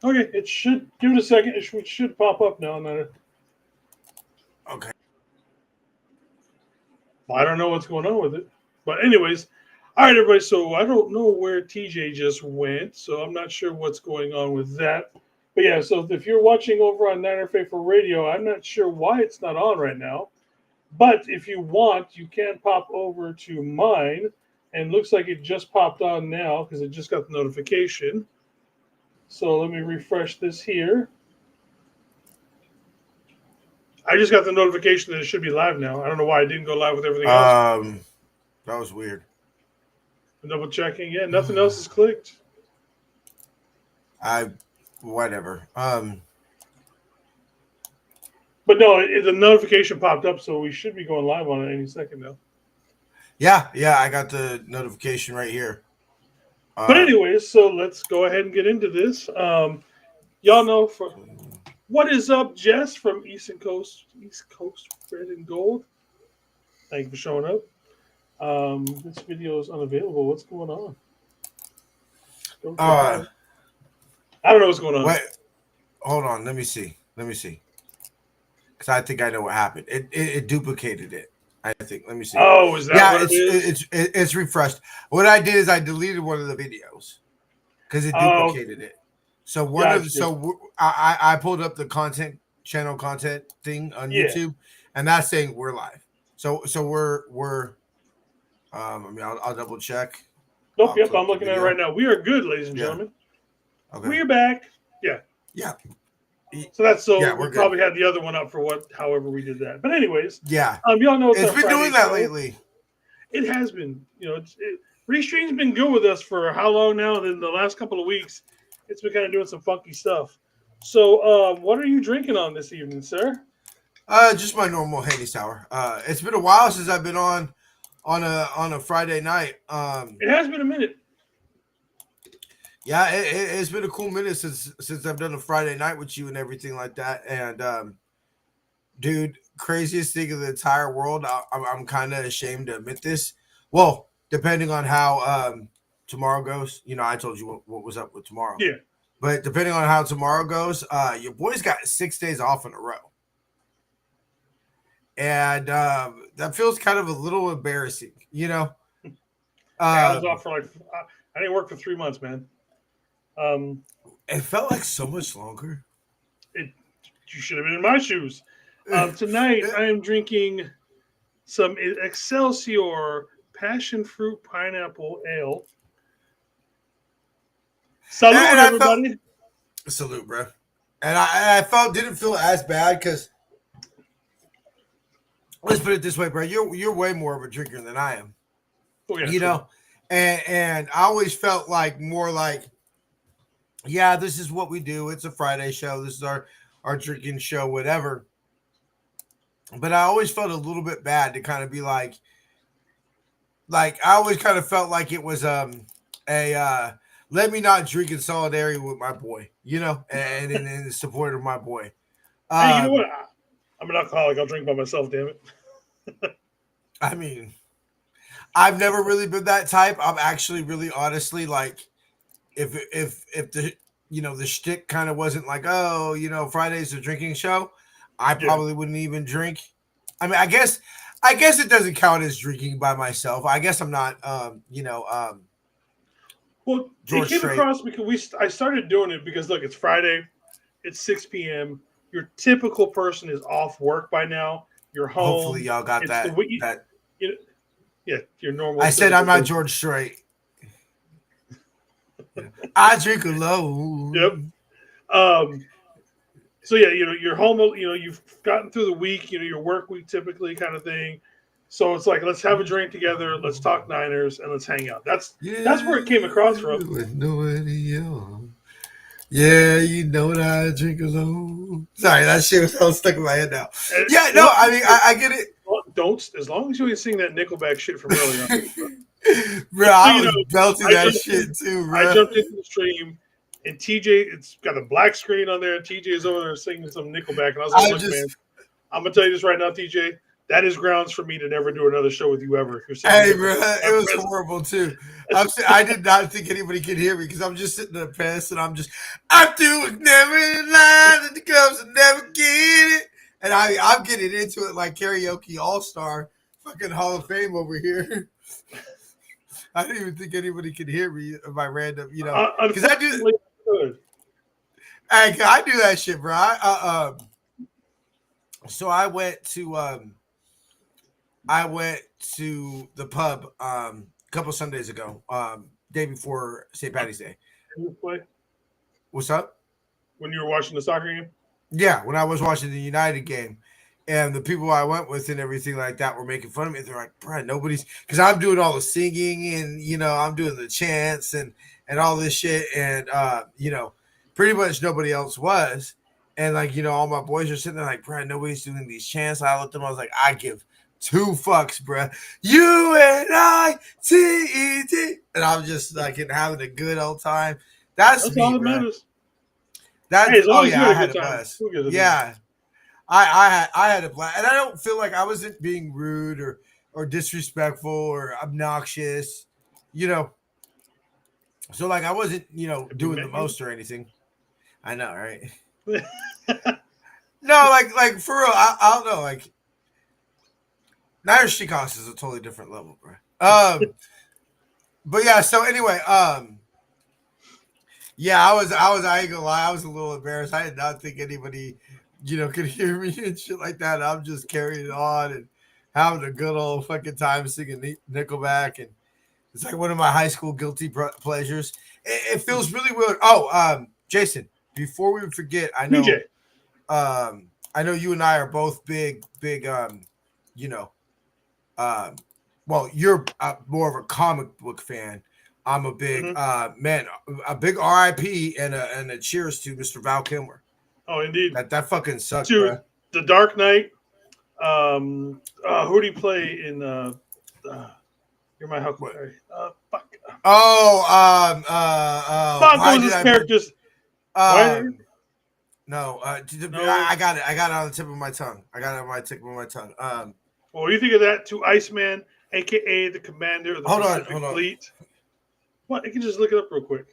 Okay, it should give it a second. It should pop up now. Okay. I don't know what's going on with it, but anyways, all right, everybody. So I don't know where TJ just went, so I'm not sure what's going on with that. But yeah, so if you're watching over on Niner Faithful Radio, I'm not sure why it's not on right now. But if you want, you can pop over to mine, and looks like it just popped on now because it just got the notification. So let me refresh this here. I just got the notification that it should be live now. I don't know why it didn't go live with everything else. Um, that was weird. Double checking. Yeah, nothing else is clicked. I, whatever. But no, the notification popped up, so we should be going live on it any second now. Yeah, I got the notification right here. But anyways, so let's go ahead and get into this. Y'all know what is up, Jess from East Coast Red and Gold. Thank you for showing up. This video is unavailable. What's going on? I don't know what's going on. Wait, hold on. Let me see. Because I think I know what happened. It duplicated it. I think. Let me see. Oh, is that what it is? It's refreshed. What I did is I deleted one of the videos because it duplicated it. So I pulled up the content thing on YouTube, and that's saying we're live. So we're I'll double check. Nope. Yep. I'm looking at it right now. We are good, ladies and gentlemen. Okay. We're back. Yeah. So we probably had the other one up for however we did that. But anyways, y'all know it's been doing that lately. It has been. Restream's been good with us for how long now? Then the last couple of weeks, it's been kind of doing some funky stuff. So, what are you drinking on this evening, sir? Just my normal Henny sour. It's been a while since I've been on a Friday night. It has been a minute. Yeah, it's been a cool minute since I've done a Friday night with you and everything like that. And dude, craziest thing in the entire world. I'm kind of ashamed to admit this. Well, depending on how tomorrow goes, I told you what was up with tomorrow. Yeah. But depending on how tomorrow goes, your boy's got 6 days off in a row. And that feels kind of a little embarrassing, I was off for I didn't work for 3 months, man. It felt like so much longer. You should have been in my shoes. Tonight, I am drinking some Excelsior Passion Fruit Pineapple Ale. Salute, everybody. Salute, bro. And I didn't feel as bad because let's put it this way, bro. You're way more of a drinker than I am. Oh, yeah, and I always felt more like, yeah, this is what we do. It's a Friday show. This is our drinking show, whatever. But I always felt a little bit bad to kind of be like I always kind of felt like it was let me not drink in solidarity with my boy, and in support of my boy. Hey, you know what? I'm an alcoholic. I'll drink by myself, damn it. I mean, I've never really been that type. I'm actually really honestly if the the shtick kind of wasn't like, oh, Friday's a drinking show, I probably wouldn't even drink. I mean, I guess it doesn't count as drinking by myself. I guess I'm not well, it came across because I started doing it because look, it's Friday, it's 6 p.m. Your typical person is off work by now. You're home. Hopefully y'all got that. Your normal. I said I'm not George Strait. I drink alone. Yep. So yeah, you're home. You've gotten through the week. Your work week typically kind of thing. So it's like, let's have a drink together. Let's talk Niners and let's hang out. That's where it came across from. With nobody else. Yeah, you know that I drink alone. Sorry, that shit was all stuck in my head now. I mean, I get it. Don't, as long as you ain't sing that Nickelback shit from earlier on. Bro, I was belting that shit too, bro. I jumped into the stream, and TJ, it's got a black screen on there. TJ is over there singing some Nickelback, and I was like, look, man, I'm gonna tell you this right now, TJ. that is grounds for me to never do another show with you ever. If you're Hey, sitting bro, it was horrible too. I did not think anybody could hear me because I'm just sitting there pissed and I'm doing never in line and the girls will never get it. And I'm getting into it like karaoke all-star fucking Hall of Fame over here. I didn't even think anybody could hear me if I random, because I do. Good. Hey, I do that shit, bro. So I went to the pub a couple Sundays ago, day before St. Patty's Day. Can you play What's up? when you were watching the soccer game? Yeah, when I was watching the United game, and the people I went with and everything like that were making fun of me. They're like, "Bro, nobody's," because I'm doing all the singing and I'm doing the chants and all this shit, and pretty much nobody else was. And like all my boys are sitting there like, "Bro, nobody's doing these chants." I looked at them, I was like, "I give two fucks, bro. UNITED," and I'm just like having a good old time. That's me, all that bro. matters. That's Hey, as long as you I had had a a good time. blast. Who gives a damn? Yeah. I had a blast, and I don't feel like I wasn't being rude or disrespectful or obnoxious, So like I wasn't, doing the most or anything. I know, right? No, like for real, I don't know, like Niners Chicago is a totally different level, bro. But yeah. So anyway, yeah, I ain't gonna lie, I was a little embarrassed. I did not think anybody, could hear me and shit like that. I'm just carrying on and having a good old fucking time singing Nickelback, and it's like one of my high school guilty pleasures. It feels really weird. Oh, Jason, before we forget, I know, DJ. I know you and I are both big, well, you're more of a comic book fan. I'm a big man, a big RIP and a cheers to Mr. Val Kilmer. Oh, indeed. That fucking sucks, Dude, bro. The Dark Knight. Who do you play in? You're my Huckleberry. Fuck. Fuck. What was his character's? No, No. I got it. I got it on the tip of my tongue. I got it on my tip of my tongue. Well, you think of that to Iceman, aka the commander of the Pacific Fleet. What? You can just look it up real quick.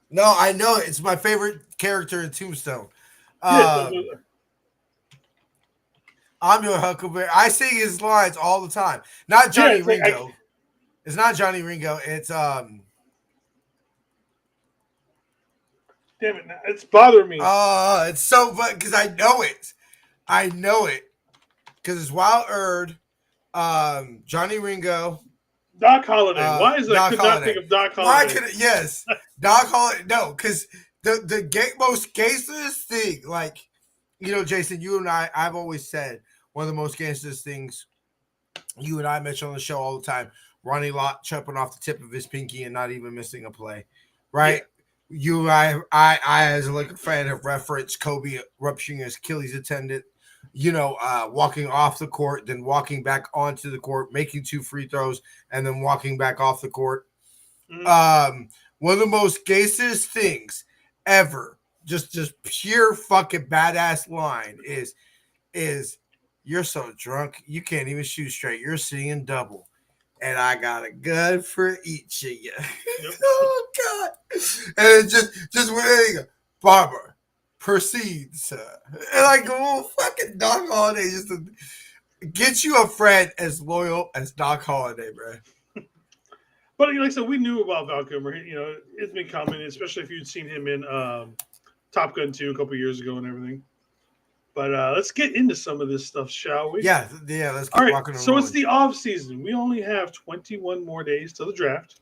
No, I know it. It's my favorite character in Tombstone. Yeah, I'm your Huckleberry. I sing his lines all the time. Not Johnny Ringo. It's not Johnny Ringo. It's Damn it! It's bothering me. It's so fun because I know it. I know it because it's Wild Erd, Johnny Ringo, Doc Holliday. Why is that? I could not think of Doc Holliday. Yes, Doc Holliday. No, because the most gangsterest thing, like Jason, you and I've always said one of the most gangsterest things. You and I mention on the show all the time. Ronnie Lott chopping off the tip of his pinky and not even missing a play, right? Yeah. You, I as like a fan have referenced Kobe rupturing his Achilles tendon, walking off the court, then walking back onto the court, making 2 free throws, and then walking back off the court. Mm-hmm. One of the most gangstest things ever, just pure fucking badass line is you're so drunk you can't even shoot straight. You're seeing double. And I got a gun for each of you. Yep. Oh God! And it just went there. You go, Barbara, proceed, sir. And like fucking Doc Holliday just to get you a friend as loyal as Doc Holliday, bro. But like I said, we knew about Val Kilmer. It's been coming, especially if you'd seen him in Top Gun 2 a couple years ago and everything. But let's get into some of this stuff, shall we? Yeah. Let's keep walking around. So it's the off season. We only have 21 more days till the draft.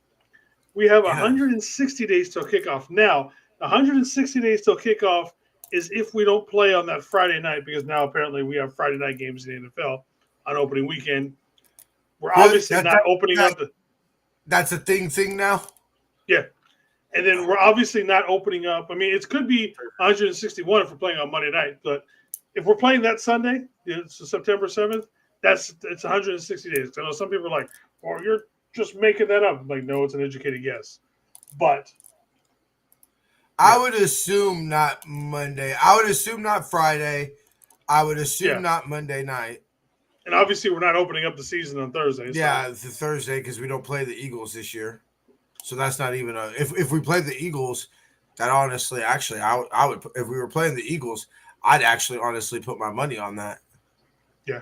We have 160 days till kickoff. Now, 160 days till kickoff is if we don't play on that Friday night, because now apparently we have Friday night games in the NFL on opening weekend. We're obviously not opening up. That's a thing now? Yeah. And then we're obviously not opening up. I mean, it could be 161 if we're playing on Monday night, but if we're playing that Sunday, it's September 7th, it's 160 days. I know some people are like, well, you're just making that up. I'm like, no, it's an educated guess. But I would assume not Monday. I would assume not Friday. I would assume Yeah. not Monday night. And obviously, we're not opening up the season on Thursday. Yeah, So. it's a Thursday because we don't play the Eagles this year. So that's not even a. If we play the Eagles, that honestly, actually, I would if we were playing the Eagles, I'd actually honestly put my money on that. Yeah.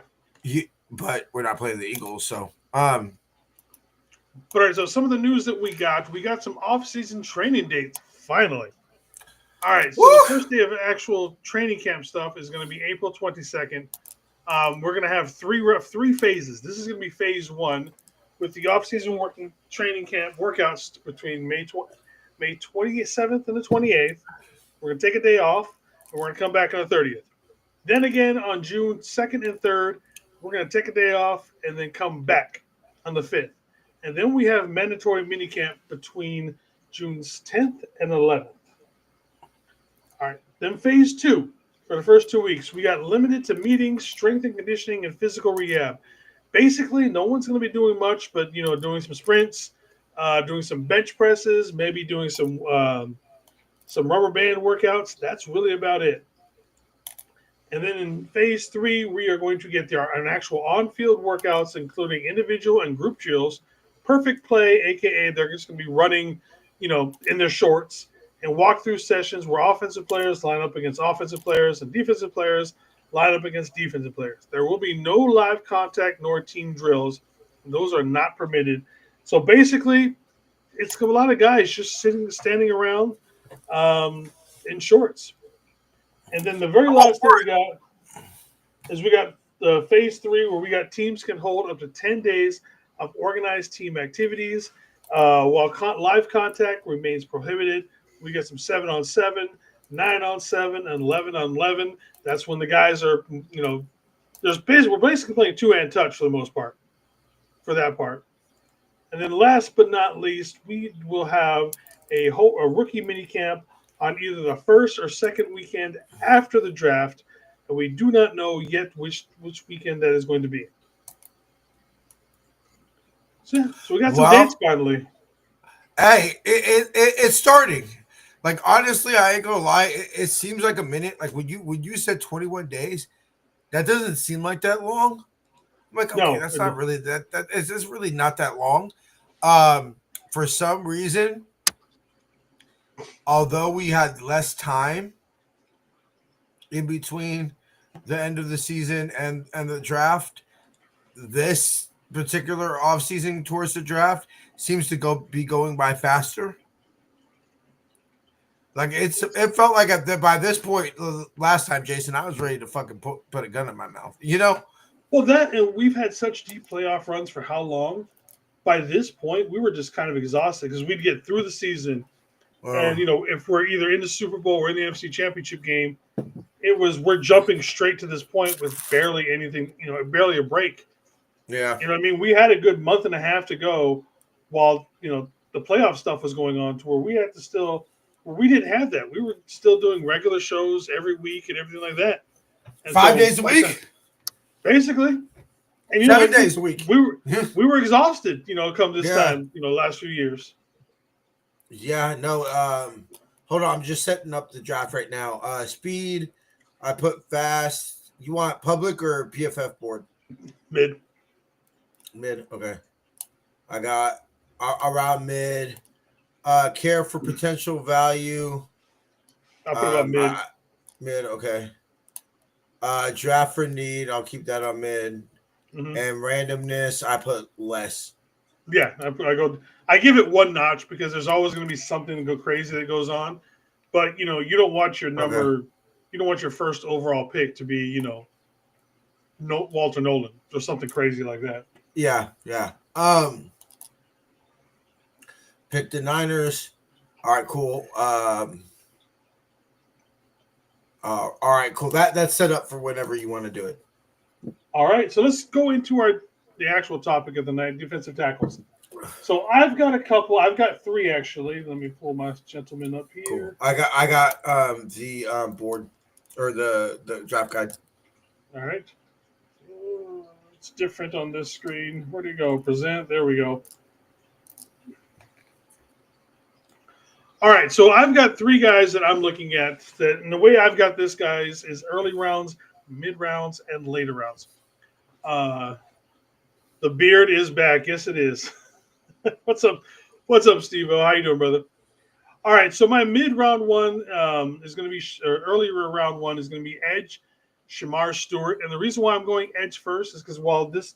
But we're not playing the Eagles, so But all right, so some of the news that we got some off-season training dates finally. All right, so woo! the first day of actual training camp stuff is going to be April 22nd. We're going to have three phases. This is going to be phase one, with the off-season working training camp workouts between May 27th and the 28th. We're going to take a day off, and we're going to come back on the 30th. Then again on June 2nd and 3rd, we're going to take a day off and then come back on the 5th. And then we have mandatory minicamp between June 10th and 11th. All right. Then phase two, for the first 2 weeks, we got limited to meetings, strength and conditioning, and physical rehab. Basically, no one's going to be doing much, but doing some sprints, doing some bench presses, maybe doing some rubber band workouts. That's really about it. And then in phase three, we are going to get an actual on-field workouts, including individual and group drills, perfect play, aka they're just going to be running, in their shorts, and walkthrough sessions where offensive players line up against offensive players and defensive players line up against defensive players. There will be no live contact nor team drills. Those are not permitted. So basically, it's a lot of guys just standing around in shorts. And then the very last thing we got is we got the phase three, where we got teams can hold up to 10 days of organized team activities, while live contact remains prohibited. We get some 7-on-7, 9-on-7, and 11-on-11. That's when the guys are, we're basically playing two-hand touch for the most part, for that part. And then last but not least, we will have a rookie minicamp on either the first or second weekend after the draft, and we do not know yet which weekend that is going to be. So we got some dates finally. Hey, it's starting. Like honestly, I ain't gonna lie. It seems like a minute. Like when you said 21 days, that doesn't seem like that long. I'm like, okay, No, that's not really that is this really not that long. For some reason, although we had less time in between the end of the season and the draft, this particular offseason towards the draft seems to be going by faster. Like it felt like by this point last time, Jason, I was ready to fucking put a gun in my mouth. Well, and we've had such deep playoff runs for how long? By this point, we were just kind of exhausted because we'd get through the season, and if we're either in the Super Bowl or in the NFC Championship game, we're jumping straight to this point with barely anything, barely a break. Yeah. You know what I mean? We had a good month and a half to go while, the playoff stuff was going on, to where we had to we didn't have that. We were still doing regular shows every week and everything like that. And 5 days a week? Basically. And 7 days a week. We were exhausted, come this time, last few years. Yeah, no, hold on, I'm just setting up the draft right now. Speed, I put fast. You want public or PFF board? Mid, okay. I got around mid. Care for potential value. I'll put it on mid. Mid, okay. Draft for need, I'll keep that on mid. Mm-hmm. And randomness, I put less. Yeah, I give it one notch because there's always going to be something to go crazy that goes on. But, you don't want your number, you don't want your first overall pick to be, Walter Nolan or something crazy like that. Yeah. Pick the Niners. All right, cool. All right, cool. That's set up for whenever you want to do it. All right, so let's go into the actual topic of the night, defensive tackles. So I've got a couple. I've got three actually. Let me pull my gentleman up here. Cool. I got the board or the draft guide. All right. It's different on this screen. Where do you go? Present. There we go. All right, so I've got three guys that I'm looking at. And the way I've got this, guys, is early rounds mid rounds, and later rounds. Uh, the beard is back. Yes, it is. What's up? What's up, Steve? How you doing, brother? All right. So my mid round one is going to be, or earlier round one is going to be Edge, Shamar Stewart, and the reason why I'm going Edge first is because while this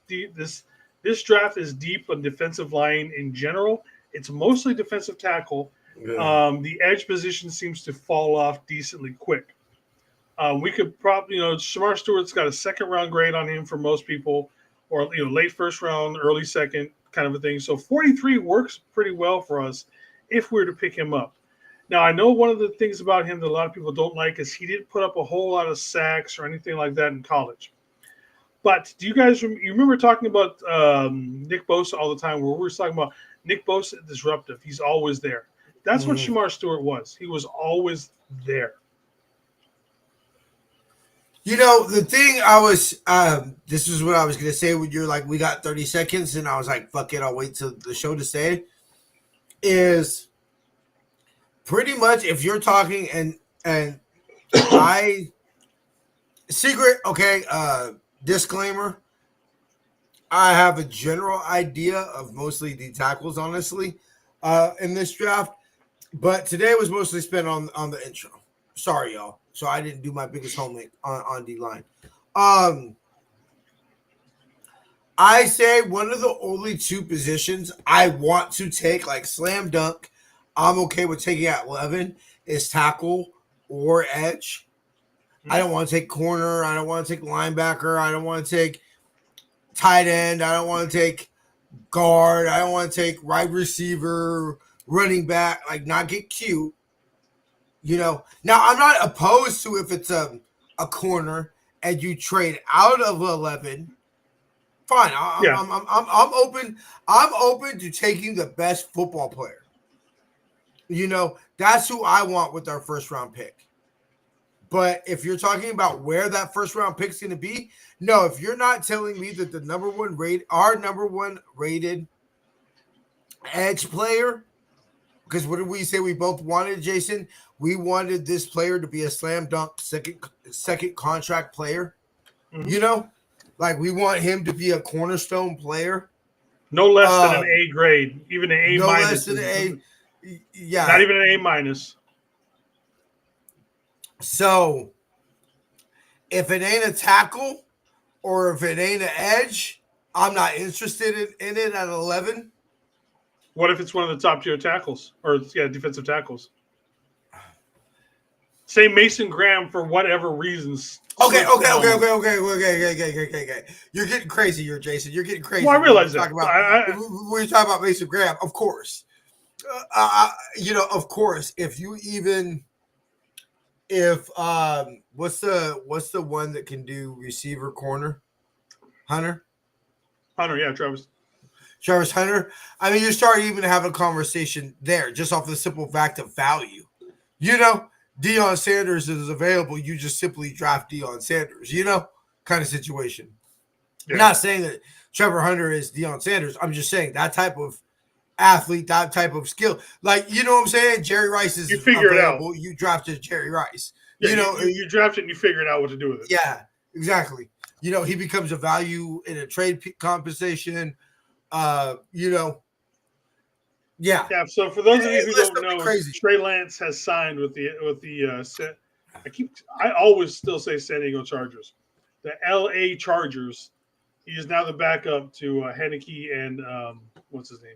this draft is deep on defensive line in general, it's mostly defensive tackle. Yeah. The edge position seems to fall off decently quick. We could probably, Shamar Stewart's got a second round grade on him for most people, or late first round, early second kind of a thing. So 43 works pretty well for us if we were to pick him up. Now I know one of the things about him that a lot of people don't like is he didn't put up a whole lot of sacks or anything like that in college. But do you guys you remember talking about Nick Bosa all the time, where we were talking about Nick Bosa disruptive? He's always there. That's what Mhm. Shamar Stewart was. He was always there. The thing this is what I was going to say when you're like, we got 30 seconds, and I was like, fuck it, I'll wait till the show to say, is pretty much if you're talking and I, secret, okay, disclaimer, I have a general idea of mostly the tackles, honestly, in this draft, but today was mostly spent on the intro. Sorry, y'all. So I didn't do my biggest homework on D-line. I say one of the only two positions I want to take, like slam dunk, I'm okay with taking at 11, is tackle or edge. I don't want to take corner. I don't want to take linebacker. I don't want to take tight end. I don't want to take guard. I don't want to take wide receiver, running back, like not get cute. Now I'm not opposed to if it's a corner and you trade out of 11. Fine, Yeah. I'm open. I'm open to taking the best football player. That's who I want with our first round pick. But if you're talking about where that first round pick is going to be, no. If you're not telling me that our number one rated edge player. Because what did we say we both wanted, Jason? We wanted this player to be a slam dunk second contract player. Mm-hmm. Like we want him to be a cornerstone player. No less than an A grade, even an A no minus. Less than an A. Yeah. Not even an A minus. So if it ain't a tackle or if it ain't an edge, I'm not interested in it at 11. What if it's one of the top tier tackles or defensive tackles? Say Mason Graham for whatever reasons. Okay. You're getting crazy here, Jason. You're getting crazy. Well, I realize that. When you talk about Mason Graham, of course. Of course, if what's the one that can do receiver corner? Hunter, yeah, Travis Hunter. I mean, you start even having a conversation there just off the simple fact of value. Deion Sanders is available. You just simply draft Deion Sanders, kind of situation. Yeah. I'm not saying that Trevor Hunter is Deion Sanders. I'm just saying that type of athlete, that type of skill. Like, you know what I'm saying? Jerry Rice is available. You drafted Jerry Rice. Yeah, you draft it and you figure out what to do with it. Yeah, exactly. He becomes a value in a trade compensation. Yeah. Yeah. So for those of you who don't know, Trey Lance has signed with the I always still say San Diego Chargers, the LA Chargers. He is now the backup to Heineke and what's his name?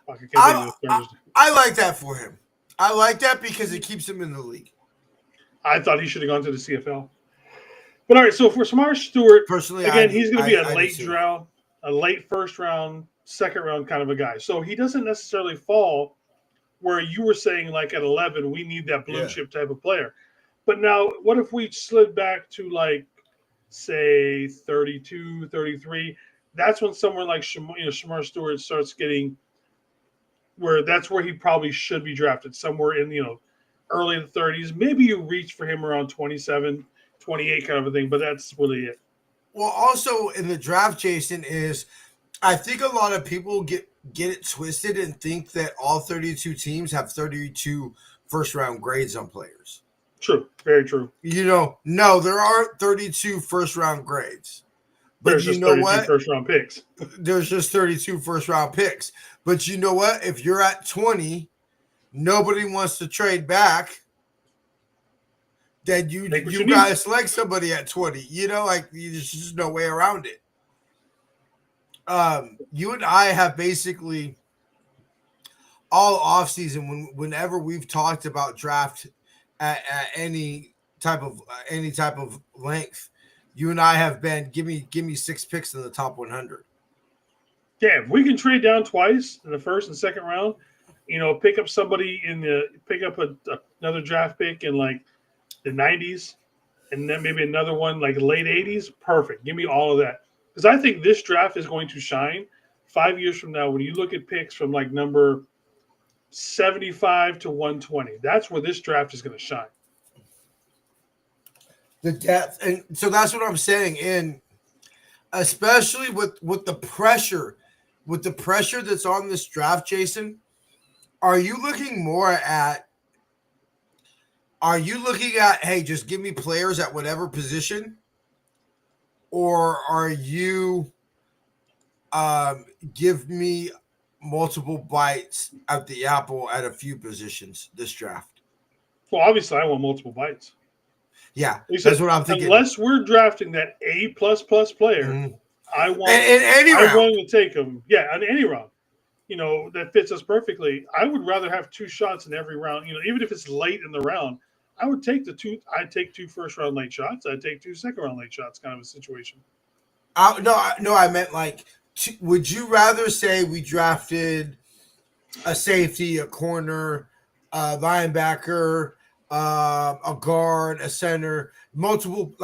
I like that for him. I like that because it keeps him in the league. I thought he should have gone to the CFL. But all right, so for Shamar Stewart, personally, again, he's going to be a late first round, second round kind of a guy. So he doesn't necessarily fall where you were saying, like at 11, we need that blue chip type of player. But now, what if we slid back to like, say, 32, 33? That's when someone like Shamar Stewart starts getting that's where he probably should be drafted, somewhere in early 30s. Maybe you reach for him around 27, 28 kind of a thing, but that's really it. Well, also in the draft, Jason, is I think a lot of people get it twisted and think that all 32 teams have 32 first round grades on players. True. Very true. No, there aren't 32 first round grades. But There's you just know 32 what? first round picks. There's just 32 first round picks. But you know what? If you're at 20, nobody wants to trade back. Then you Take what you you need. gotta select somebody at 20. Like there's just no way around it. You and I have basically all offseason whenever we've talked about draft at any type of length, you and I have been give me 6 picks in the top 100. Yeah, if we can trade down twice in the first and second round, pick up somebody pick up another draft pick in like the 90s, and then maybe another one like late 80s. Perfect. Give me all of that because I think this draft is going to shine 5 years from now. When you look at picks from like number 75 to 120, that's where this draft is going to shine. The depth, and so that's what I'm saying. And especially with the pressure, that's on this draft, Jason, are you looking more at? Are you looking at, hey, just give me players at whatever position, or are you give me multiple bites at the apple at a few positions this draft? Well, obviously, I want multiple bites. Yeah, Said, that's what I'm thinking. Unless we're drafting that A player, mm-hmm. I want in any round. I'm willing to take him. Yeah, on any round. That fits us perfectly. I would rather have 2 shots in every round. Even if it's late in the round, I would take I'd take 2 first round late shots. I'd take 2 second round late shots. Kind of a situation. No, I meant like, would you rather say we drafted a safety, a corner, a linebacker, a guard, a center, multiple,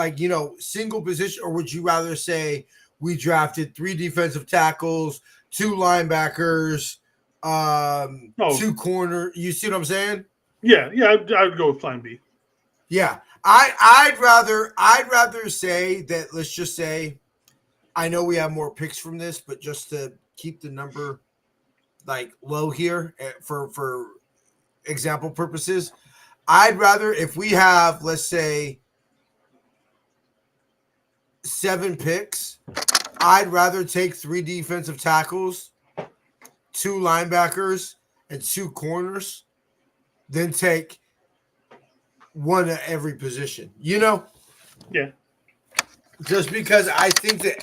single position, or would you rather say we drafted 3 defensive tackles, 2 linebackers, 2 corner? You see what I'm saying? Yeah, I'd go with plan B. Yeah, I'd rather say that. Let's just say, I know we have more picks from this, but just to keep the number like low here for example purposes, I'd rather, if we have, let's say, 7 picks, I'd rather take 3 defensive tackles, 2 linebackers, and 2 corners than take 1 at every position. Yeah. Just because I think that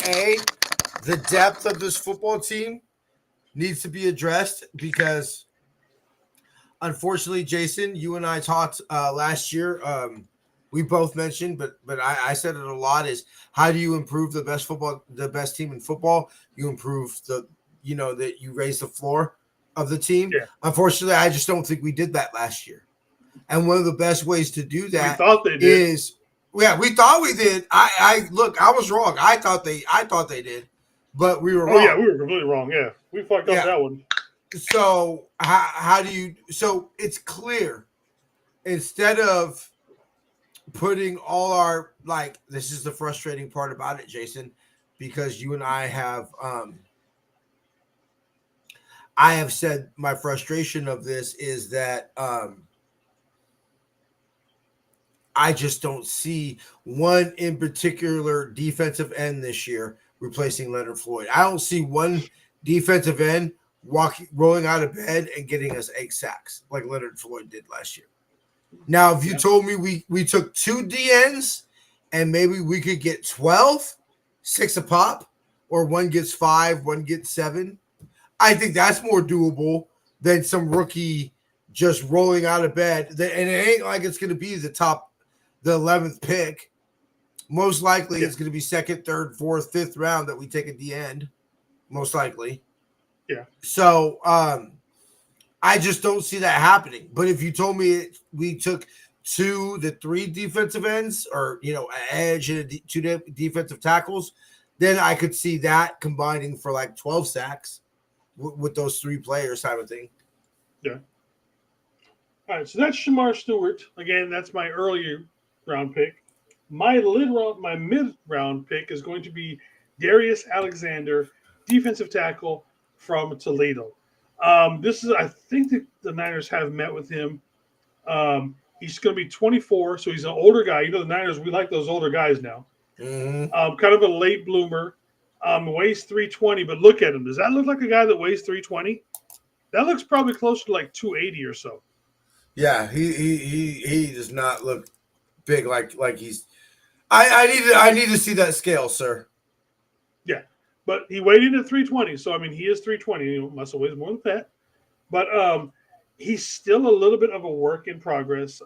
the depth of this football team needs to be addressed, because unfortunately, Jason, you and I talked last year. We both mentioned, but I said it a lot, is how do you improve the best team in football? You improve that you raise the floor of the team. Yeah. Unfortunately, I just don't think we did that last year. And one of the best ways to do that is, we thought we did. I was wrong. I thought they did, but we were wrong. Oh yeah, we were completely wrong. Yeah, we fucked up that one. So how do you? So it's clear, instead of putting all our, this is the frustrating part about it, Jason, because you and I have said my frustration of this is that I just don't see one in particular defensive end this year replacing Leonard Floyd. I don't see one defensive end rolling out of bed and getting us 8 sacks like Leonard Floyd did last year. Now, if you told me we took 2 DNs and maybe we could get 12, 6 a pop, or one gets 5, one gets 7, I think that's more doable than some rookie just rolling out of bed. And it ain't like it's going to be the 11th pick. Most likely it's going to be 2nd, 3rd, 4th, 5th round that we take at the end. Most likely. Yeah. So I just don't see that happening. But if you told me we took 2 to 3 defensive ends, or an edge and 2 defensive tackles, then I could see that combining for like 12 sacks with those 3 players type of thing. Yeah. All right, so that's Shamar Stewart. Again, that's my earlier round pick. My mid-round pick is going to be Darius Alexander, defensive tackle from Toledo. I think the Niners have met with him. He's going to be 24, so he's an older guy. You know, the Niners, we like those older guys now. Mm-hmm. Kind of a late bloomer. Weighs 320, but look at him. Does that look like a guy that weighs 320? That looks probably closer to like 280 or so. Yeah, he does not look big like he's. I need to see that scale, sir. Yeah, but he weighed in at 320, so I mean he is 320. You know, muscle weighs more than that, but he's still a little bit of a work in progress.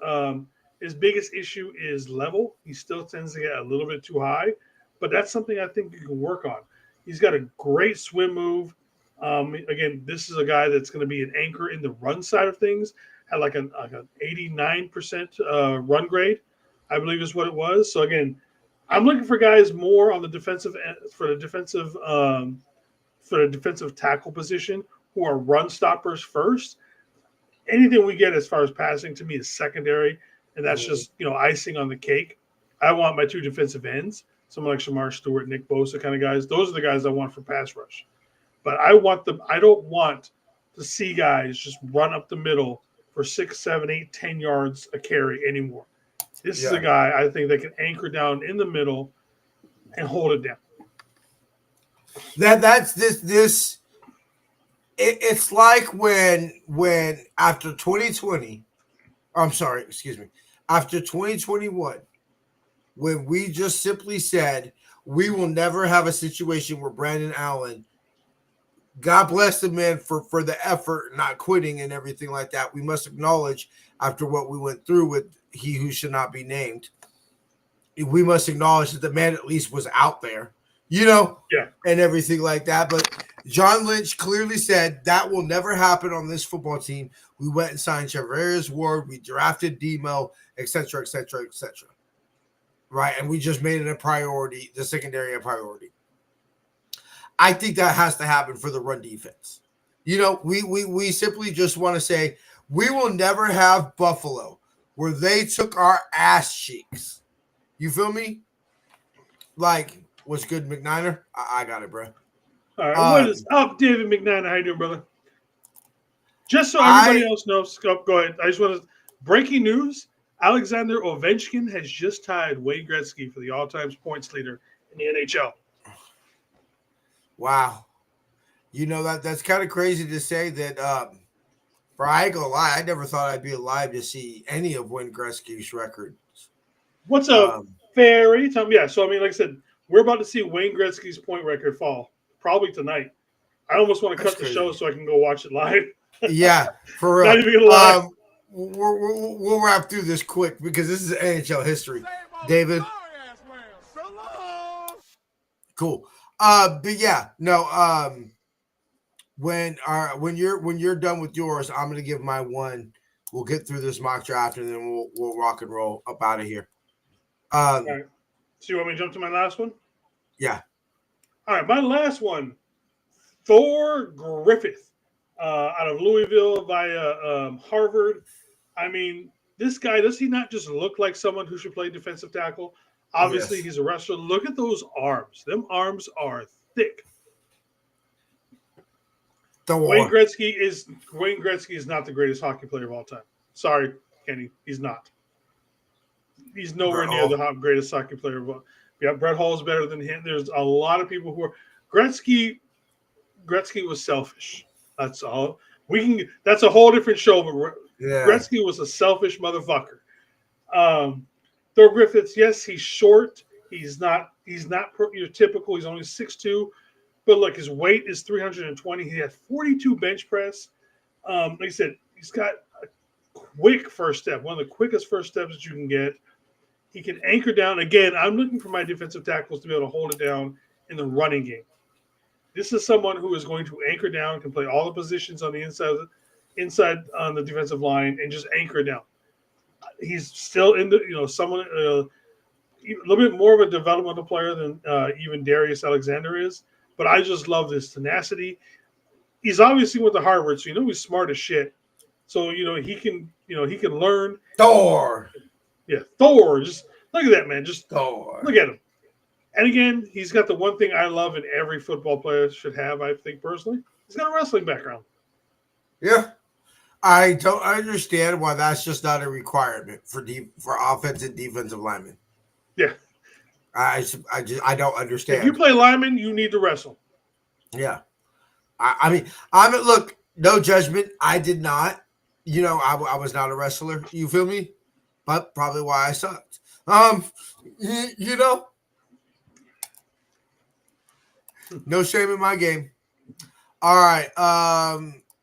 His biggest issue is level. He still tends to get a little bit too high, but that's something I think you can work on. He's got a great swim move. Again, this is a guy that's going to be an anchor in the run side of things. Had like an 89% run grade, I believe is what it was. So again, I'm looking for guys more on the defensive for the defensive tackle position who are run stoppers first. Anything we get as far as passing to me is secondary, and that's Mm-hmm. just icing on the cake. I want my two defensive ends, someone like Shamar Stewart, Nick Bosa kind of guys. Those are the guys I want for pass rush. But I want them. I don't want to see guys just run up the middle for 6, 7, 8, 10 yards a carry anymore. This is a Yeah. guy I think that can anchor down in the middle and hold it down. That's this. It's like when after 2020. I'm sorry, excuse me. After 2021, when we just simply said we will never have a situation where Brandon Allen, God bless the man for the effort, not quitting and everything like that. We must acknowledge after what we went through with he who should not be named, we must acknowledge that the man at least was out there, Yeah. and everything like that. But John Lynch clearly said that will never happen on this football team. We went and signed Charvarius Ward, we drafted Demo, etc., etc., etc. Right, and we just made it a priority, the secondary a priority. I think that has to happen for the run defense. We simply just want to say we will never have Buffalo where they took our ass cheeks. You feel me? Like, what's good, McNiner? I got it, bro. All right. What is up, David McNair? How you doing, brother? Just so everybody else knows, go ahead. I just want to breaking news. Alexander Ovechkin has just tied Wayne Gretzky for the all-time points leader in the NHL. Wow. That's kind of crazy to say that. For I ain't gonna lie, I never thought I'd be alive to see any of Wayne Gretzky's records. What's up, Fairy? Yeah. So I mean, like I said, we're about to see Wayne Gretzky's point record fall probably tonight. I almost want to cut the show so I can go watch it live. Yeah, for real. Not even gonna lie. We'll wrap through this quick because this is NHL history, David. Cool. But yeah, no. When you're done with yours, I'm gonna give my one. We'll get through this mock draft and then we'll rock and roll up out of here. All right. So you want me to jump to my last one? Yeah. All right, my last one, Thor Griffith, out of Louisville via Harvard. I mean, this guy, does he not just look like someone who should play defensive tackle? Obviously, Yes. he's a wrestler. Look at those arms. Them arms are thick. Wayne Gretzky is not the greatest hockey player of all time. Sorry, Kenny, he's not. He's nowhere near the greatest hockey player of all. Yeah, Brett Hall's better than him. There's a lot of people who are Gretzky was selfish. That's all. That's a whole different show. But Gretzky was a selfish motherfucker. Thor Griffiths, yes, he's short. He's not your typical. He's only 6'2". But look, his weight is 320. He had 42 bench press. Like I said, he's got a quick first step, one of the quickest first steps that you can get. He can anchor down. Again, I'm looking for my defensive tackles to be able to hold it down in the running game. This is someone who is going to anchor down, can play all the positions on the inside on the defensive line, and just anchor down. He's still in the, someone a little bit more of a developmental player than even Darius Alexander is. But I just love this tenacity. He's obviously with the Harvard, so he's smart as shit. So he can learn. Thor. Yeah, Thor. Just look at that man. Just Thor. Look at him. And again, he's got the one thing I love and every football player should have, I think personally. He's got a wrestling background. Yeah. I don't understand why that's just not a requirement for offensive and defensive linemen. Yeah. I don't If you understand. play lineman, you need to wrestle. Yeah. I mean, I mean, look, no judgment. I did not. I was not a wrestler. You feel me? But probably why I sucked. You know, no shame in my game. All right.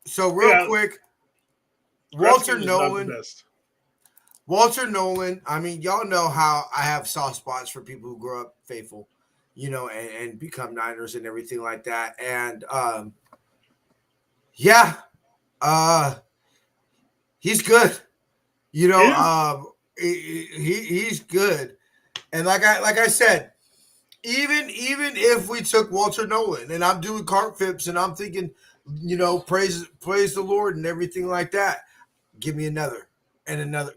So real Yeah, quick, Walter wrestling is not the Nolan. best. Walter Nolan. I mean, y'all know how I have soft spots for people who grow up faithful, and become Niners and everything like that. And yeah, uh, he's good. Yeah. He's good. And like I said, even if we took Walter Nolan and I'm doing cart flips and I'm thinking, praise the Lord and everything like that, give me another and another.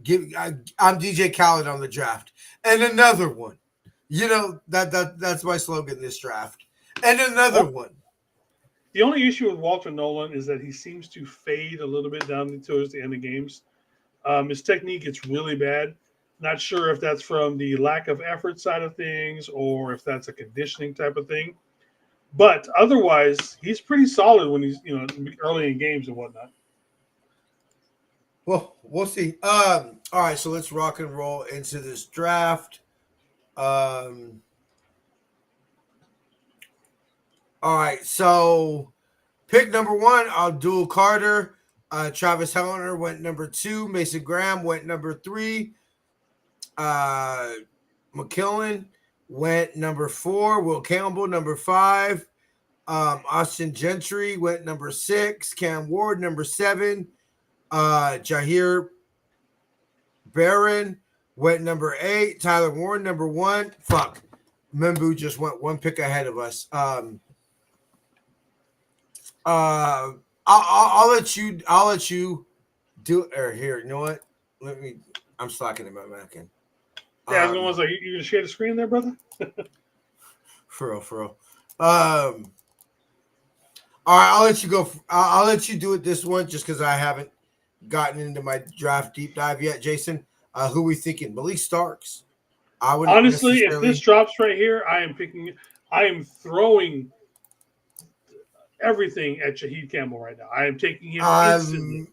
I'm DJ Khaled on the draft and another one. That's my slogan this draft. And another Well, one. the only issue with Walter Nolan is that he seems to fade a little bit down towards the end of games. His technique gets really bad. Not sure if that's from the lack of effort side of things or if that's a conditioning type of thing. But otherwise, he's pretty solid when he's early in games and whatnot. Well, we'll see. All right, so let's rock and roll into this draft. Um, all right, so pick number one, Abdul Carter. Travis Helner went number two. Mason Graham went number three. Uh, McKillen went number four. Will Campbell, number five. Austin Gentry went number six. Cam Ward, number seven. Jahir Barron went number eight. Tyler Warren, number one. Fuck. Membu just went one pick ahead of us. I'll let you do it. Or here, you know what? I'm slacking in my macking. Yeah, I was going to say, you gonna share the screen there, brother? For real. All right, I'll let you go. I'll let you do it this one just because I haven't gotten into my draft deep dive yet. Jason, who we thinking? Malik Starks. I would Honestly, if this drops right here, I am throwing everything at Shaheed Campbell right now. I am taking him instantly.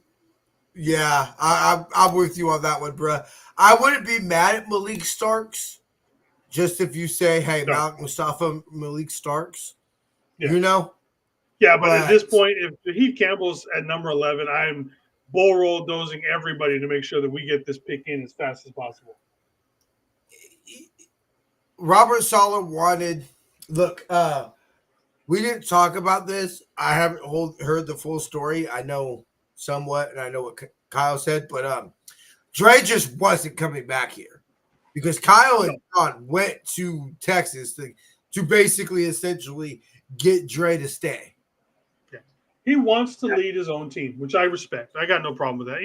Yeah, I'm with you on that one, bruh. I wouldn't be mad at Malik Starks just if you say, hey, No. Malik Mustafa, Malik Starks. Yeah. Yeah, but at this point, if Shaheed Campbell's at number 11, I'm bull roll dozing everybody to make sure that we get this pick in as fast as possible. Robert Saleh wanted. Look, we didn't talk about this. I haven't heard the full story. I know somewhat, and I know what Kyle said, but Dre just wasn't coming back here because Kyle and John went to Texas to basically, essentially, get Dre to stay. Yeah. He wants to lead his own team, which I respect. I got no problem with that.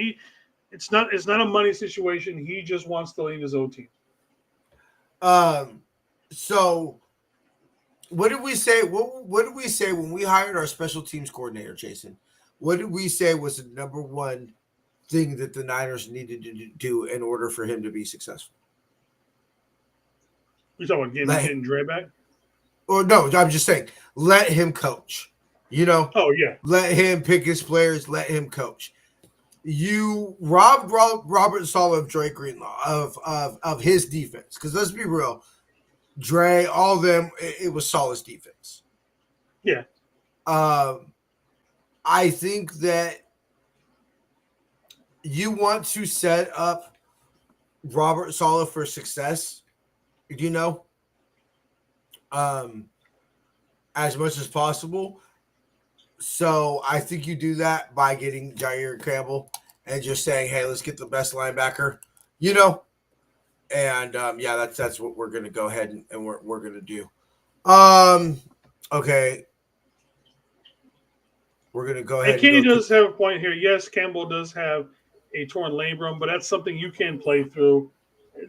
It's not a money situation. He just wants to lead his own team. So what did we say? What did we say when we hired our special teams coordinator, Jason? What did we say was the number one thing that the Niners needed to do in order for him to be successful? You talking about getting Dre back? Or no, I'm just saying, let him coach. Oh yeah. Let him pick his players. Let him coach. You robbed Robert Saleh of Dre Greenlaw of his defense because let's be real, Dre, all of them, it was Saleh's defense. Yeah. I think that you want to set up Robert Saleh for success, as much as possible. So I think you do that by getting Jair Campbell and just saying, hey, let's get the best linebacker, And that's what we're gonna go ahead and we're gonna do. Okay. We're gonna go ahead. And Kenny does have a point here. Yes, Campbell does have a torn labrum, but that's something you can play through.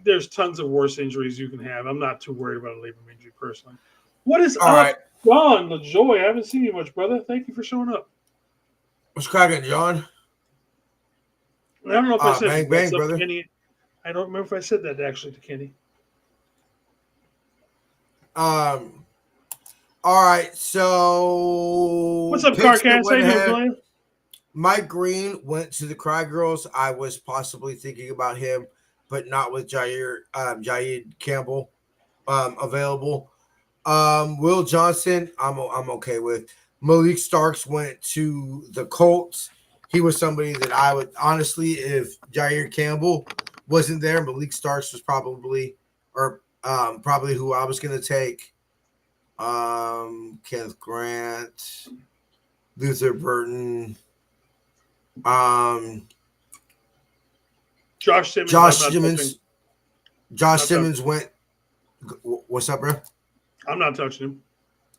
There's tons of worse injuries you can have. I'm not too worried about a labrum injury personally. What is all up, right. John LaJoy? I haven't seen you much, brother. Thank you for showing up. What's cracking, John? I don't know if I said Bang, what's bang, up, brother. Kenny. I don't remember if I said that actually to Kenny. All right, so What's up, picks that Carcass? How went you doing, ahead. William? Mike Green went to the Cry Girls. I was possibly thinking about him, but not with Jair Campbell available. Will Johnson, I'm okay with. Malik Starks went to the Colts. He was somebody that I would honestly, if Jair Campbell wasn't there, Malik Starks was probably who I was going to take. Kenneth Grant, Luther Burton, Josh Simmons. Josh I'm not touching. Simmons. Josh Not Simmons touching. went. What's up, bro? I'm not touching him.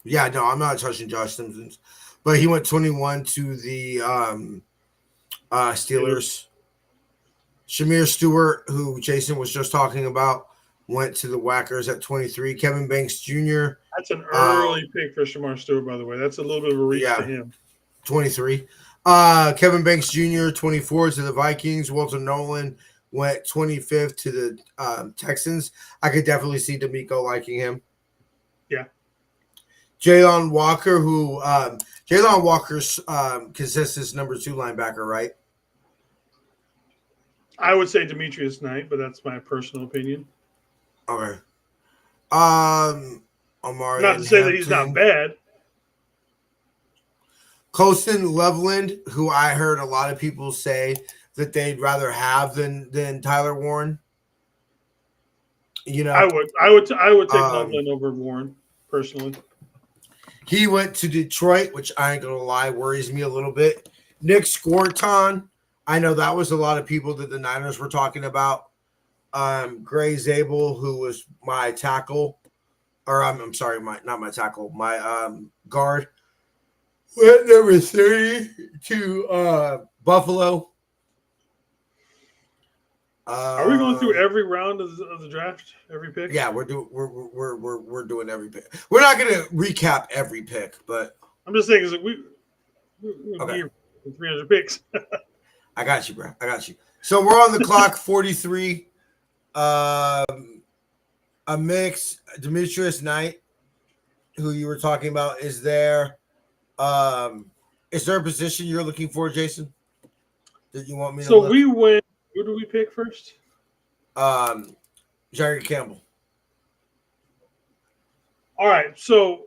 Yeah, no, I'm not touching Josh Simmons, but he went 21 to the Steelers. Shamir Stewart, who Jason was just talking about, went to the Whackers at 23. Kevin Banks Jr. That's an early pick for Shamar Stewart, by the way. That's a little bit of a reach for him. 23. Kevin Banks Jr. 24 to the Vikings. Walter Nolan went 25th to the Texans. I could definitely see D'Amico liking him. Yeah. Jalen Walker, who Jalen Walker's consists as number 2 linebacker, right? I would say Demetrius Knight, but that's my personal opinion. Okay. Omari not to say that he's not bad. Colston Loveland, who I heard a lot of people say that they'd rather have than Tyler Warren. You know, I would take Loveland over Warren personally. He went to Detroit, which I ain't gonna lie worries me a little bit. Nick Scorton, I know that was a lot of people that the Niners were talking about. Gray Zabel, who was my tackle, or I'm sorry, not my tackle, my guard. Went number 30 to Buffalo. Are we going through every round of the draft, every pick? Yeah, we're doing every pick. We're not going to recap every pick, but I'm just saying, we okay. 300 picks. I got you, bro. I got you. So we're on the clock, 43. A mix. Demetrius Knight, who you were talking about, is there. Is there a position you're looking for, Jason? That you want me to look? We went. Who do we pick first? Jair Campbell. All right. So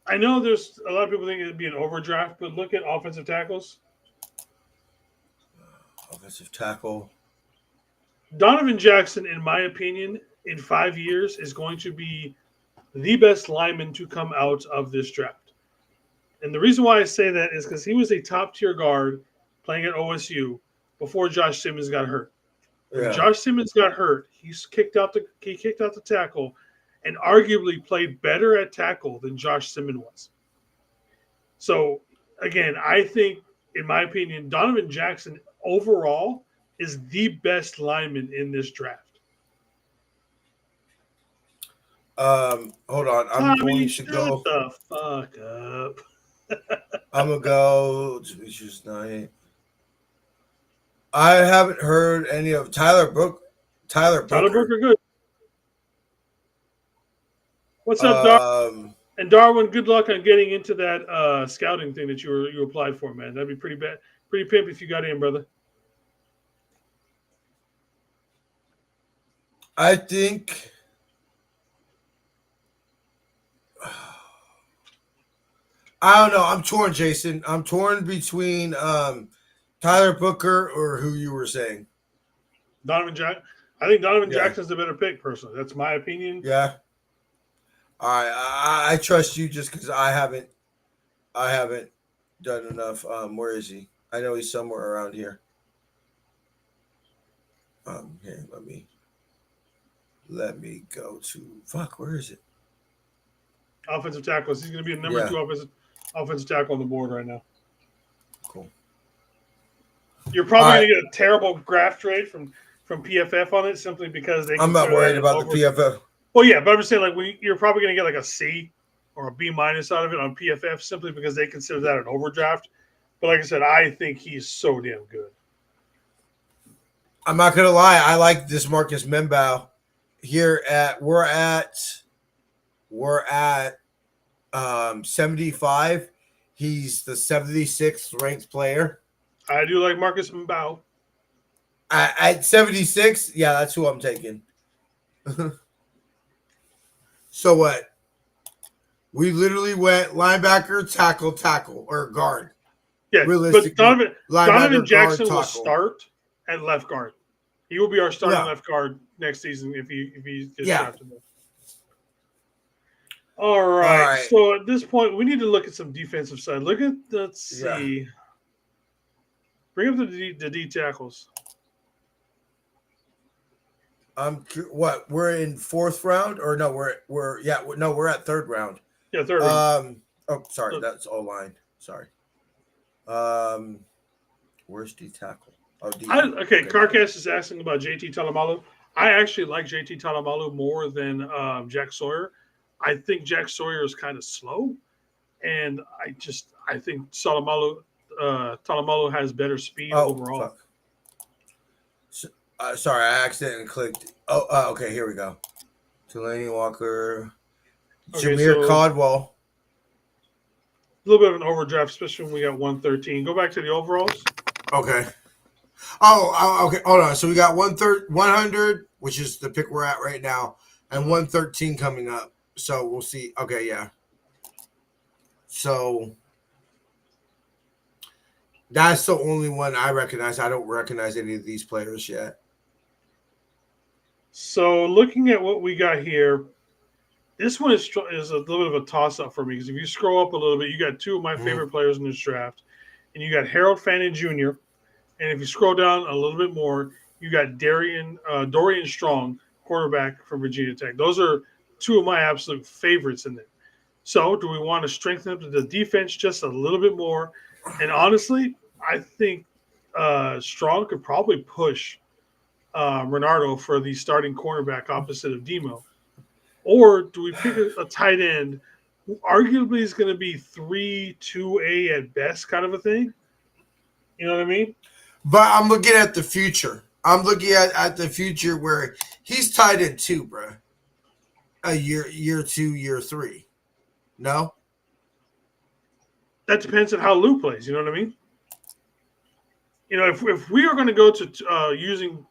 I know there's a lot of people think it'd be an overdraft, but look at offensive tackles. Offensive tackle. Donovan Jackson, in my opinion, in 5 years is going to be the best lineman to come out of this draft. And the reason why I say that is because he was a top-tier guard playing at OSU before Josh Simmons got hurt. When Josh Simmons got hurt, he kicked out the tackle and arguably played better at tackle than Josh Simmons was. So, again, I think, in my opinion, Donovan Jackson overall is the best lineman in this draft. Hold on. I'm going to go. Shut the fuck up. I'm going to go Demetrius Knight. I haven't heard any of Tyler Booker. Tyler Booker, good. What's up, Darwin? And Darwin, good luck on getting into that scouting thing that you applied for, man. That'd be pretty pimp if you got in, brother. I think I don't know. I'm torn, Jason. I'm torn between Tyler Booker or who you were saying. Donovan Jackson. I think Donovan Jackson's the better pick, personally. That's my opinion. Yeah. All right. I trust you just because I haven't done enough. Where is he? I know he's somewhere around here. Here, let me go to where is it? Offensive tackles. He's going to be a number 2 offensive tackle on the board right now. Cool. You're probably going to get a terrible draft trade from PFF on it simply because they. I'm not worried about the PFF. Well, yeah, but I'm just saying, you're probably going to get like a C or a B- out of it on PFF simply because they consider that an overdraft. But like I said, I think he's so damn good. I'm not gonna lie. I like this Marcus Membow here at we're at 75. He's the 76th ranked player. I do like Marcus Mbao. At 76, yeah, that's who I'm taking. So what? We literally went linebacker, tackle, or guard. Yeah, but Realistically, Donovan linebacker, guard, Jackson will tackle. start at left guard. He will be our starting Yeah, left guard next season if he gets yeah. drafted. All All right. right. So at this point, we need to look at some defensive side. Let's Yeah. see. Bring up the D tackles. What? We're in fourth round, or no? We're at third round. Yeah, third round. Oh, sorry, So, that's O line. Sorry. Um, where's D tackle? Oh, D. okay, Carcass is asking about JT Talamalu. I actually like JT Talamalu more than Jack Sawyer. I think Jack Sawyer is kind of slow, and I think Talamalu has better speed Oh, overall. fuck. Sorry, I accidentally clicked. Oh, okay, here we go. Delaney Walker, Okay, Jameer so Caldwell. a little bit of an overdraft, especially when we got 113. Go back to the overalls. Okay. Oh, okay. Hold on. So we got 100, which is the pick we're at right now, and 113 coming up. So we'll see. Okay, yeah. So that's the only one I recognize. I don't recognize any of these players yet. So looking at what we got here, this one is a little bit of a toss up for me because if you scroll up a little bit, you got two of my favorite players in this draft, and you got Harold Fannin Jr. And if you scroll down a little bit more, you got Dorian Strong, quarterback from Virginia Tech. Those are two of my absolute favorites in there. So do we want to strengthen up the defense just a little bit more? And honestly, I think Strong could probably push Renardo for the starting cornerback opposite of Demo. Or do we pick a tight end who arguably is going to be 3-2A at best kind of a thing? You know what I mean? But I'm looking at the future. I'm looking at the future where he's tied in two, bro. A year 2, year 3. No? That depends on how Lou plays. You know what I mean? You know, if we are going to go to using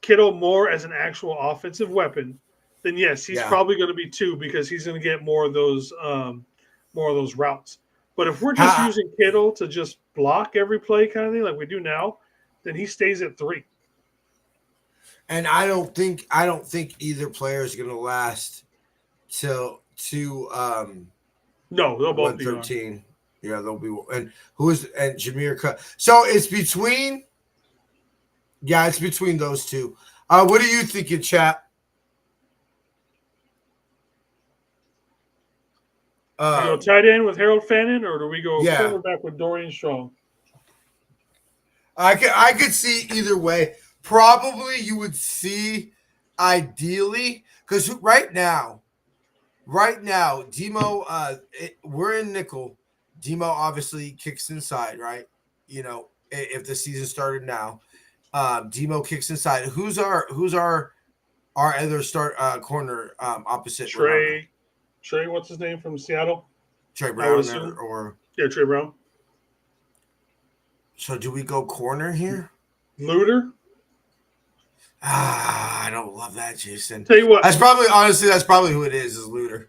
Kittle more as an actual offensive weapon, then yes, he's probably going to be 2 because he's going to get more of those routes. But if we're just using Kittle to just block every play kind of thing like we do now, then he stays at 3. And I don't think either player is going to last till no, they'll both 113. Be yeah, they'll be. And Jameer Cut. So it's between. Yeah, it's between those two. What do you think, chat? Do we go tight end with Harold Fannin, or do we go cornerback with Dorian Strong? I could see either way. Probably you would see ideally because right now, Demo. We're in nickel. Demo obviously kicks inside, right? You know, if the season started now, Demo kicks inside. Who's our other start corner opposite Trey? What's his name from Seattle? Trey Brown or Trey Brown. So do we go corner here? Luter? I don't love that, Jason. Tell you what. That's probably who it is Luter.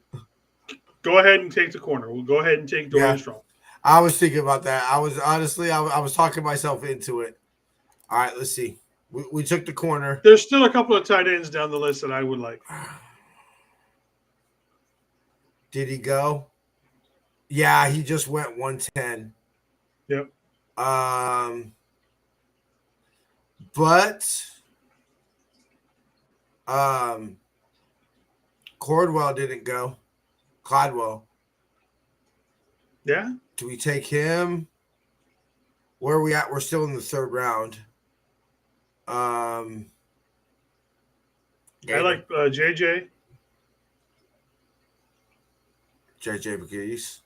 Go ahead and take the corner. We'll go ahead and take Dorian Strong. I was thinking about that. I was talking myself into it. All right, let's see. We took the corner. There's still a couple of tight ends down the list that I would like. Did he go? Yeah, he just went 110. Yep. But Cordwell didn't go. Cladwell. Yeah. Do we take him? Where are we at? We're still in the third round. I like JJ. JJ McGee's.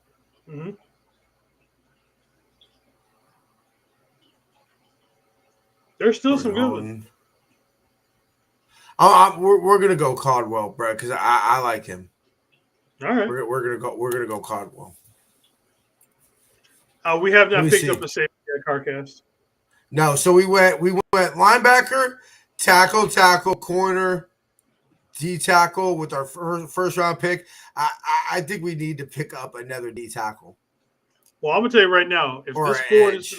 There's still some Jordan good ones. Holden. We're gonna go Caldwell, bro, because I like him. All right. We're gonna go Caldwell. We have Let not me picked up see. a safety at CarCast. No, so we went linebacker, tackle, corner, D tackle with our first round pick. I think we need to pick up another D tackle Well, I'm gonna tell you right now, or an edge.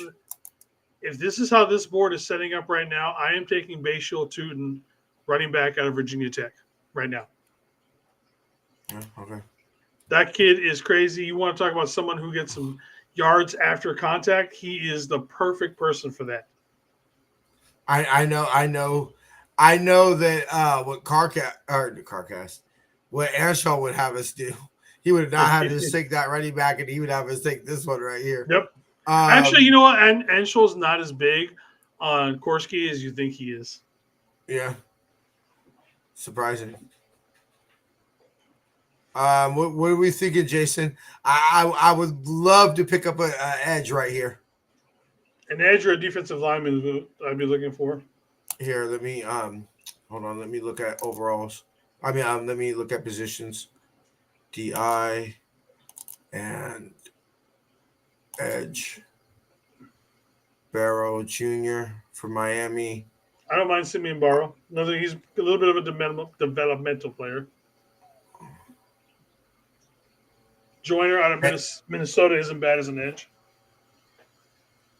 if this is how this board is setting up right now, I am taking Bashil Tootin, running back out of Virginia Tech, right now. Yeah, okay. That kid is crazy. You want to talk about someone who gets some yards after contact? He is the perfect person for that. I know that what Carcast, what Anshaw would have us do. He would not have us take that running back, and he would have us take this one right here. Yep. Actually, you know what? Anshul's not as big on Korski as you think he is. Yeah. Surprising. What are we thinking, Jason? I would love to pick up an edge right here. An edge or a defensive lineman is what I'd be looking for. Here, let me hold on. Let me look at overalls. I mean, let me look at positions. DI and edge. Barrow Jr. for Miami. I don't mind Simeon Barrow. Nothing. He's a little bit of a developmental player. Joyner out of Minnesota isn't bad as an edge.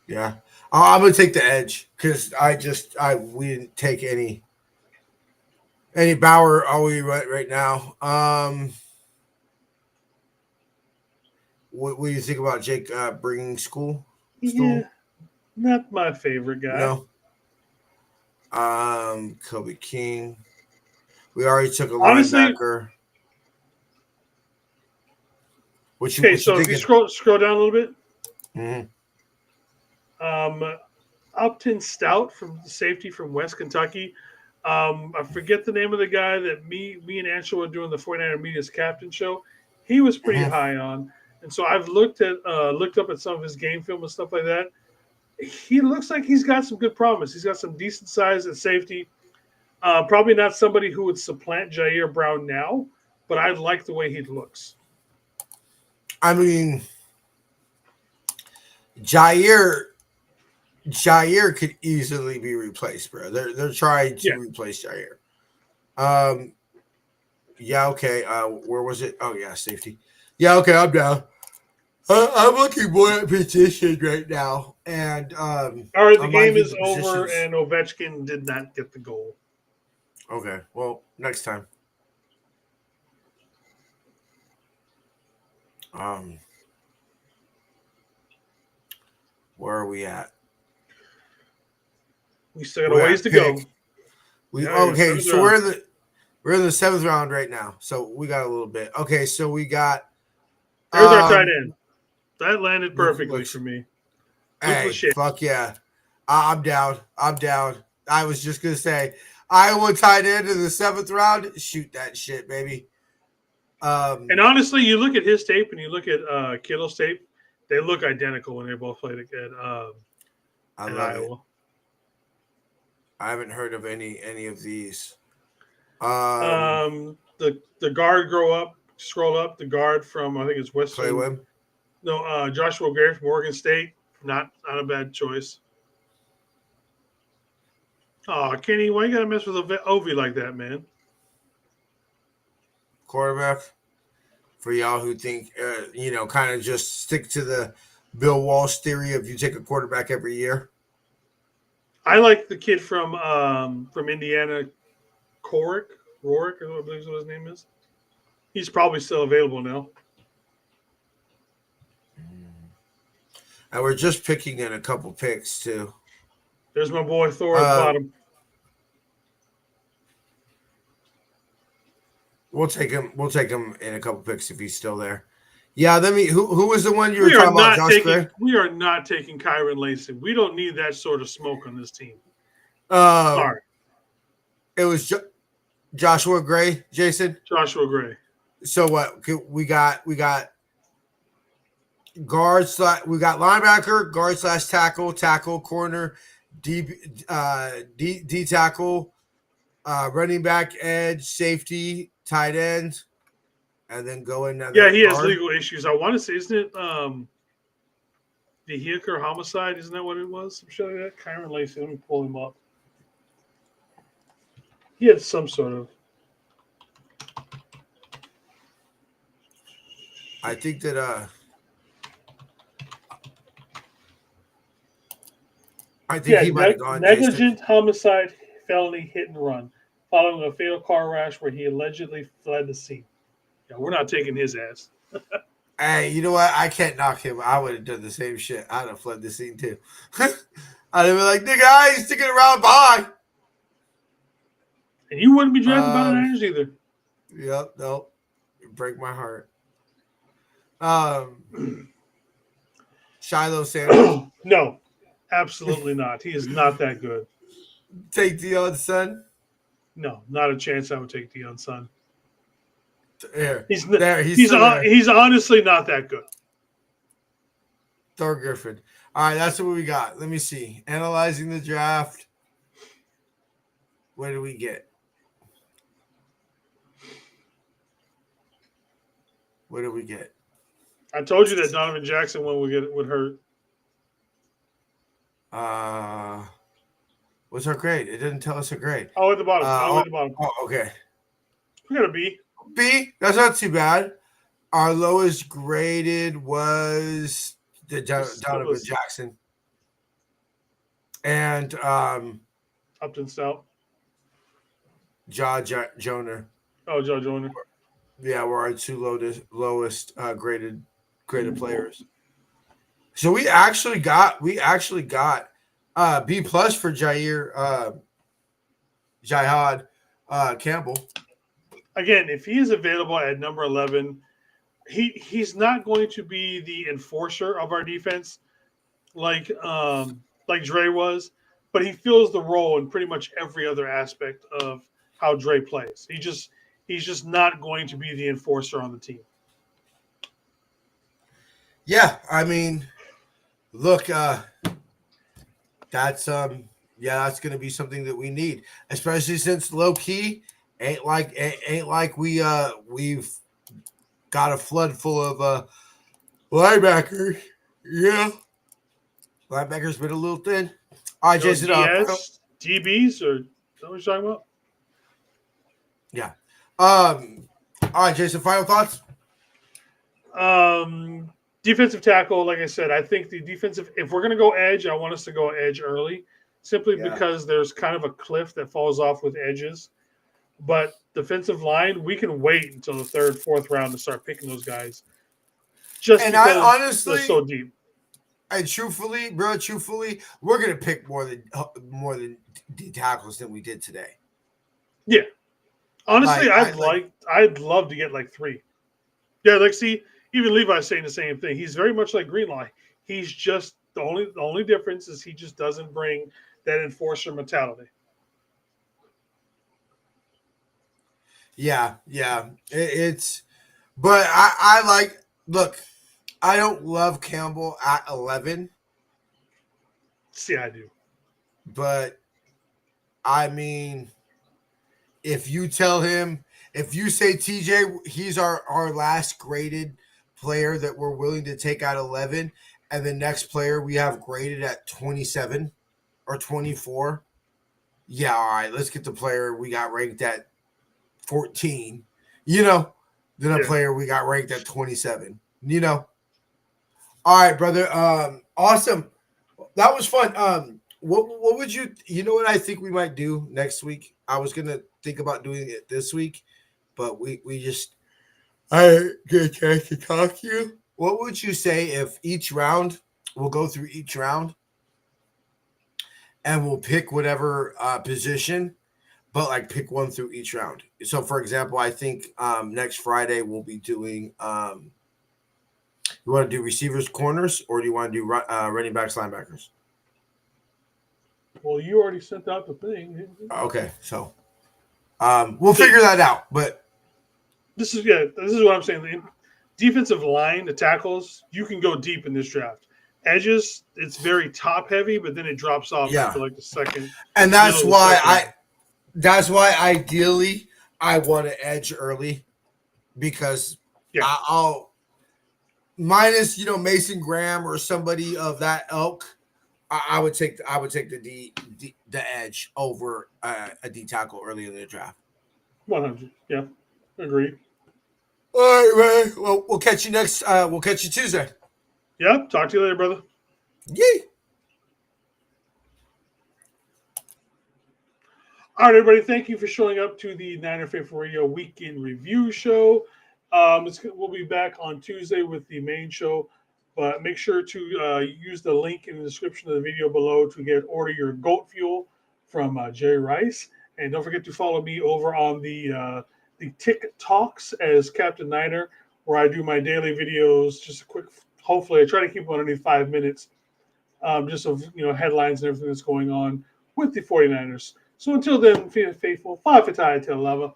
Yeah, I'm gonna take the edge because we didn't take any Bauer. Are we right now? What do you think about Jake bringing school? Yeah, not my favorite guy. No. Kobe King. We already took a Honestly, linebacker. So if you scroll down a little bit, mm-hmm. Upton Stout from safety from West Kentucky. I forget the name of the guy that me and Anshel were doing the 49er Media's captain show. He was pretty high on, and so I've looked up at some of his game film and stuff like that. He looks like he's got some good promise. He's got some decent size at safety. Probably not somebody who would supplant Jair Brown now, but I like the way he looks. I mean, Jair could easily be replaced, bro. They're trying to replace Jair. Yeah, okay. Where was it? Oh yeah, safety. Yeah, okay, I'm down. I'm looking more at position right now, and all right, the game is over, and Ovechkin did not get the goal. Okay, well, next time. Where are we at? We still got a ways to go. So we're in the 7th round right now. So we got a little bit. Okay, so we got. There's our tight end. That landed perfectly for me. Hey, fuck yeah! I'm down. I was just gonna say, Iowa tight end in the 7th round. Shoot that shit, baby. And honestly, you look at his tape and you look at Kittle's tape; they look identical when they both played at Iowa. It. I haven't heard of any of these. The guard scroll up. The guard from I think it's Western. No, Joshua Gray from Oregon State. Not a bad choice. Oh, Kenny, why you gotta mess with Ovi like that, man? Quarterback for y'all who think, kind of just stick to the Bill Walsh theory of you take a quarterback every year. I like the kid from Indiana, Rorick, I believe is what his name is. He's probably still available now. And we're just picking in a couple picks too. There's my boy Thor at the bottom. We'll take him in a couple picks if he's still there. Yeah, let me. Who was the one you were talking about? Josh Gray? We are not taking Kyron Lacy. We don't need that sort of smoke on this team. Sorry. It was Joshua Gray, Jason. Joshua Gray. So what? We got guard. We got linebacker, guard / tackle, corner, D tackle, running back, edge, safety, tight end, and then go Yeah, another he has guard. legal issues. I want to say, isn't it vehicular homicide? Isn't that what it was? I'm sure that Kyron Lacey. Let me pull him up. He had some sort of. I think that Yeah, he might have gone, Jason. negligent homicide, felony hit and run, following a fatal car crash where he allegedly fled the scene. Yeah, we're not taking his ass. Hey, you know what? I can't knock him. I would have done the same shit. I'd have fled the scene too. I'd have been like, nigga, I ain't sticking around. Bye. And you wouldn't be drafted by the Um, Niners either. Yep, nope. You break my heart. Shiloh Sanders. No, absolutely not. He is not that good. Take Dion's son. No, not a chance. I would take Deion's son. There. He's There. He's still there. he's honestly not that good. Thor Griffin. All right, that's what we got. Let me see. Analyzing the draft. What do we get? What do we get? I told you that Donovan Jackson one would hurt. What's our grade? It didn't tell us a grade. Oh, at the bottom. At the bottom. Oh, okay. We got a B. B. That's not too bad. Our lowest graded was the Donovan Jackson. And Upton Stout. Jonah. Oh, Joe Joyner. Yeah, we're our two lowest graded players. So we actually got B plus for Jihad Campbell. Again, if he is available at number 11, he's not going to be the enforcer of our defense like Dre was, but he fills the role in pretty much every other aspect of how Dre plays. He's just not going to be the enforcer on the team. Yeah, I mean, look, that's going to be something that we need, especially since low key ain't like we've got a flood full of linebackers. Yeah, linebackers been a little thin. All right, Jason. DS, DBs, or is that what you're talking about? Yeah. All right, Jason. Final thoughts. Defensive tackle, like I said, I think the defensive. If we're going to go edge, I want us to go edge early, simply because there's kind of a cliff that falls off with edges. But defensive line, we can wait until the third, fourth round to start picking those guys. Just and because I honestly, they're so deep. And truthfully, we're gonna pick more than D tackles than we did today. Yeah, honestly, I'd love to get like 3. Yeah, like see, even Levi's saying the same thing. He's very much like Greenlaw. He's just the only difference is he just doesn't bring that enforcer mentality. Yeah. But I like. Look, I don't love Campbell at 11. See, I do. But I mean, if you say TJ, he's our last graded player that we're willing to take at 11, and the next player we have graded at 27 or 24. Yeah, all right, let's get the player we got ranked at 14. Then a player we got ranked at 27. All right, brother. Awesome. That was fun. What would you what I think we might do next week? I was gonna think about doing it this week, but we just I get a chance to talk to you. What would you say if each round we'll go through each round and we'll pick whatever position, but like pick one through each round. So for example, I think next Friday we'll be doing you want to do receivers, corners, or do you want to do running backs, linebackers? Well, you already sent out the thing. Okay, so we'll figure that out. But this is what I'm saying. The defensive line, the tackles, you can go deep in this draft. edges, it's very top heavy, but then it drops off Yeah, after like the second, and middle of the second. that's why ideally I want to edge early because Yeah, I'll minus Mason Graham or somebody of that ilk. I would take the edge over a D tackle early in the draft. 100. Yeah, agreed. All right, Ray. Well, we'll catch you next. We'll catch you Tuesday. Yeah, talk to you later, brother. Yay. All right, everybody. Thank you for showing up to the Niner Faithful Radio Weekend Review Show. We'll be back on Tuesday with the main show, but make sure to use the link in the description of the video below to order your goat fuel from Jerry Rice, and don't forget to follow me over on the TikToks as Captain Niner, where I do my daily videos. Just a quick. Hopefully, I try to keep them underneath 5 minutes, just of headlines and everything that's going on with the 49ers. So until then, feed faithful, five for Ty, till lava.